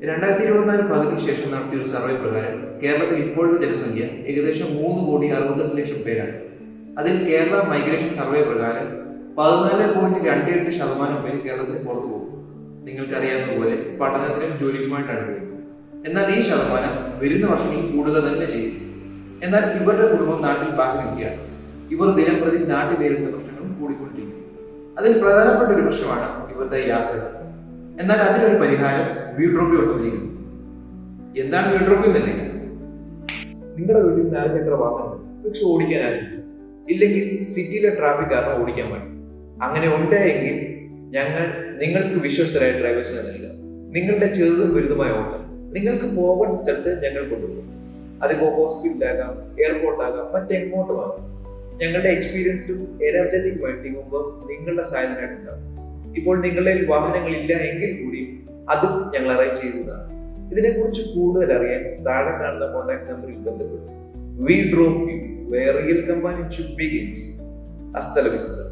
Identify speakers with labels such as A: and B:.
A: 2024 പകുതിക്ക് ശേഷം നടത്തിയ ഒരു സർവേ പ്രകാരം കേരളത്തിൽ ഇപ്പോഴത്തെ ജനസംഖ്യ ഏകദേശം 3,68,00,000 പേരാണ്. അതിൽ കേരള മൈഗ്രേഷൻ സർവേ പ്രകാരം 14.28% പേര് കേരളത്തിന് പുറത്തു പോകും. നിങ്ങൾക്കറിയാവുന്ന പോലെ പഠനത്തിനും ജോലിക്കുമായിട്ടാണ് പോകുന്നത്. എന്നാൽ ഈ ശതമാനം വരുന്ന വർഷങ്ങളിൽ കൂടുക തന്നെ ചെയ്യും. എന്നാൽ ഇവരുടെ കുടുംബം നാട്ടിൽ ബാക്കി നിൽക്കുകയാണ്. ഇവർ ദിനംപ്രതി നാട്ടിൽ നേരിടുന്ന പ്രശ്നങ്ങളും കൂടിക്കൊണ്ടിരിക്കുന്നു. അതിൽ പ്രധാനപ്പെട്ട ഒരു പ്രശ്നമാണ് ഇവരുടെ യാത്രകൾ. എന്നാൽ അതിനൊരു പരിഹാരം വീഡ്രോപ്പി കൊണ്ടുവന്നിരിക്കുന്നു. എന്താണ് വീഡ്രോപ്പി എന്നല്ലേ?
B: നിങ്ങളുടെ വീട്ടിൽ 4 ചക്ര വാഹനം പക്ഷെ ഓടിക്കാൻ ആരുമില്ല, ഇല്ലെങ്കിൽ സിറ്റിയിലെ ട്രാഫിക് കാരണം ഓടിക്കാൻ വേണ്ടി. അങ്ങനെ ഉണ്ടായെങ്കിൽ ഞങ്ങൾ നിങ്ങൾക്ക് വിശ്വസ്തരായ ഡ്രൈവേഴ്സിനെ നൽകാം. നിങ്ങളുടെ ചെറുതും വലുതുമായ ഓട്ടം നിങ്ങൾക്ക് പോകേണ്ട സ്ഥലത്ത് ഞങ്ങൾ കൊണ്ടുപോകും. അതിപ്പോ ഹോസ്പിറ്റലാകാം, എയർപോർട്ടാകാം, മറ്റെങ്ങോട്ടുമാകാം. ഞങ്ങളുടെ എക്സ്പീരിയൻസ്ഡും എനർജറ്റിക് ടീം മെമ്പേഴ്സ് നിങ്ങളുടെ സഹായത്തിനായിട്ടുണ്ടാകും. ഇപ്പോൾ നിങ്ങളുടെ വാഹനങ്ങളില്ല എങ്കിൽ കൂടി അതും ഞങ്ങൾ അറേഞ്ച് ചെയ്യുന്നതാണ്. ഇതിനെക്കുറിച്ച് കൂടുതൽ അറിയാൻ താഴെ കാണുന്ന കോൺടാക്ട് നമ്പറിൽ ബന്ധപ്പെടും. We drop you where real company begins. Hasta la vista.